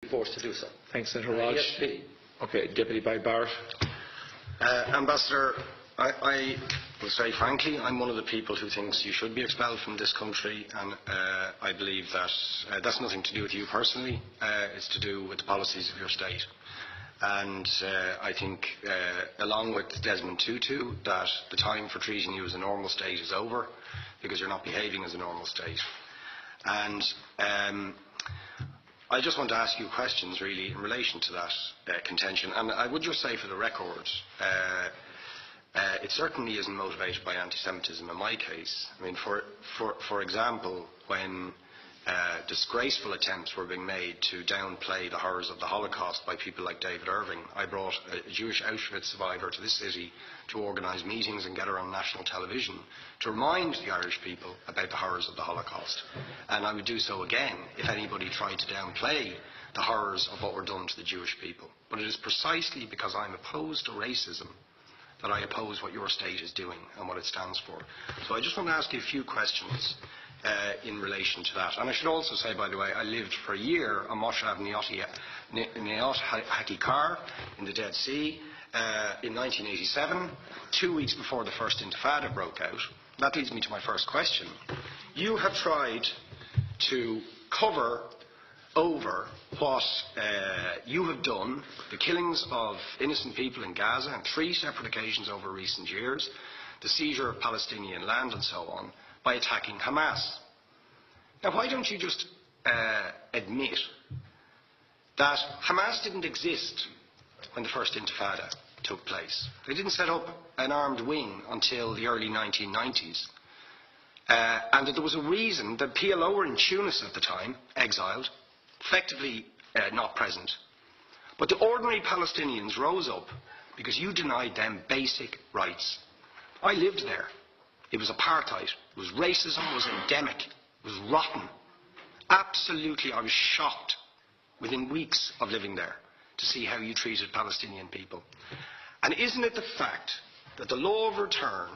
forced to do so. Thanks, Senator Walsh. Yes, please. Okay, Deputy by Barrett. Ambassador, I will say frankly, I'm one of the people who thinks you should be expelled from this country, and I believe that that's nothing to do with you personally. It's to do with the policies of your state. And I think, along with Desmond Tutu, that the time for treating you as a normal state is over, because you're not behaving as a normal state. And I just want to ask you questions, really, in relation to that contention. And I would just say, for the record, it certainly isn't motivated by anti-Semitism in my case. I mean, for example, when disgraceful attempts were being made to downplay the horrors of the Holocaust by people like David Irving, I brought a Jewish Auschwitz survivor to this city to organise meetings and get her on national television to remind the Irish people about the horrors of the Holocaust. And I would do so again if anybody tried to downplay the horrors of what were done to the Jewish people. But it is precisely because I'm opposed to racism that I oppose what your state is doing and what it stands for. So I just want to ask you a few questions in relation to that. And I should also say, by the way, I lived for a year on Moshav Neot Hakikar in the Dead Sea in 1987, 2 weeks before the first Intifada broke out. That leads me to my first question. You have tried to cover over what you have done, the killings of innocent people in Gaza on 3 separate occasions over recent years, the seizure of Palestinian land and so on, by attacking Hamas. Now, why don't you just admit that Hamas didn't exist when the first Intifada took place? They didn't set up an armed wing until the early 1990s. And that there was a reason that PLO were in Tunis at the time, exiled, effectively not present. But the ordinary Palestinians rose up because you denied them basic rights. I lived there. It was apartheid. It was racism. It was endemic. It was rotten. Absolutely, I was shocked within weeks of living there to see how you treated Palestinian people. And isn't it the fact that the law of return,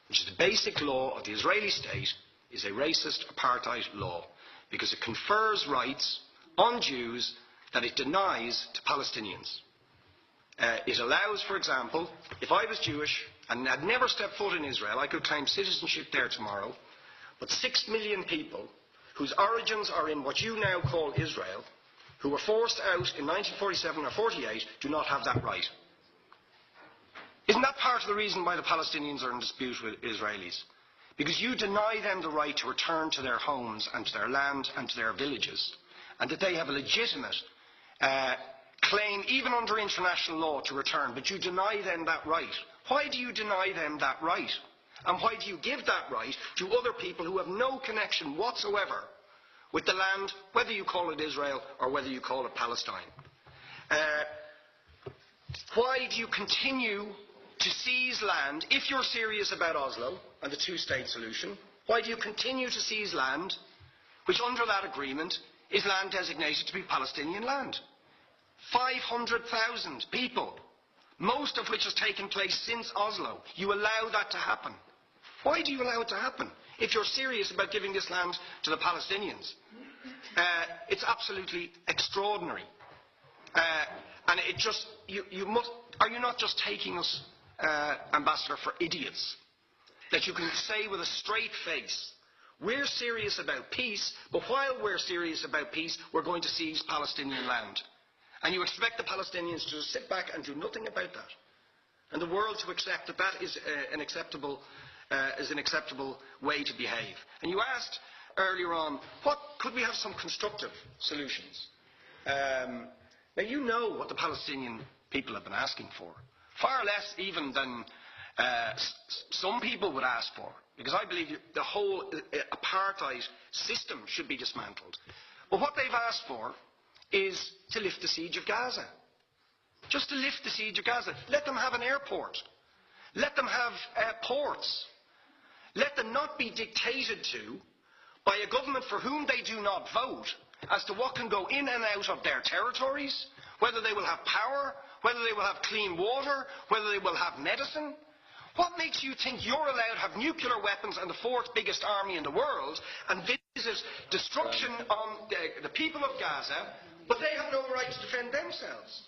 which is the basic law of the Israeli state, is a racist apartheid law because it confers rights on Jews that it denies to Palestinians? It allows, for example, if I was Jewish and had never stepped foot in Israel, I could claim citizenship there tomorrow, but 6 million people whose origins are in what you now call Israel, who were forced out in 1947 or 48, do not have that right. Isn't that part of the reason why the Palestinians are in dispute with Israelis? Because you deny them the right to return to their homes and to their land and to their villages, and that they have a legitimate claim, even under international law, to return, but you deny them that right. Why do you deny them that right? And why do you give that right to other people who have no connection whatsoever with the land, whether you call it Israel or whether you call it Palestine? Why do you continue to seize land, if you're serious about Oslo and the two-state solution? Why do you continue to seize land, which under that agreement is land designated to be Palestinian land? 500,000 people, most of which has taken place since Oslo. You allow that to happen. Why do you allow it to happen if you're serious about giving this land to the Palestinians? It's absolutely extraordinary. And it just, are you not just taking us, Ambassador, for idiots? That you can say with a straight face, we're serious about peace, but while we're serious about peace, we're going to seize Palestinian land. And you expect the Palestinians to just sit back and do nothing about that. And the world to accept that that is an acceptable way to behave. And you asked earlier on, could we have some constructive solutions? Now you know what the Palestinian people have been asking for. Far less even than some people would ask for. Because I believe the whole apartheid system should be dismantled. But what they've asked for is to lift the siege of Gaza. Just to lift the siege of Gaza. Let them have an airport. Let them have ports. Let them not be dictated to by a government for whom they do not vote as to what can go in and out of their territories, whether they will have power, whether they will have clean water, whether they will have medicine. What makes you think you're allowed to have nuclear weapons and the 4th biggest army in the world and visit destruction on the people of Gaza, but they have no right defend themselves.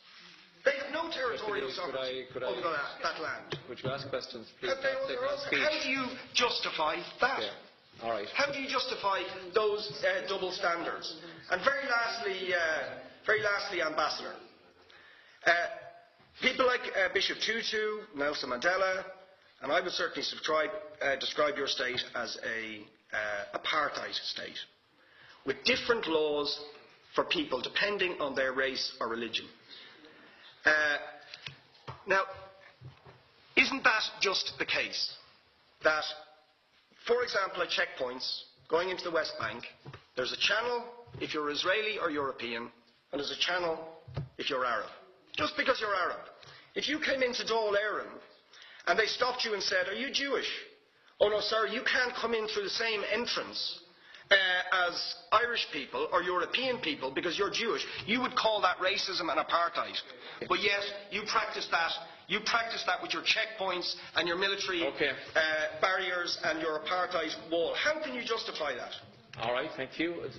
They have no territorial sovereignty over that land. Would you ask questions, please? How do you justify that? Yeah. All right. How do you justify those double standards? And very lastly, Ambassador, people like Bishop Tutu, Nelson Mandela, and I would certainly describe your state as a apartheid state, with different laws for people depending on their race or religion. Now, isn't that just the case that, for example, at checkpoints going into the West Bank, there's a channel if you're Israeli or European, and there's a channel if you're Arab? Just because you're Arab. If you came into Dáil Éireann and they stopped you and said, "Are you Jewish?" "Oh no, sir, you can't come in through the same entrance as Irish people or European people because you're Jewish," you would call that racism and apartheid. But yet, you practice that. You practice that with your checkpoints and your military barriers and your apartheid wall. How can you justify that? All right, thank you.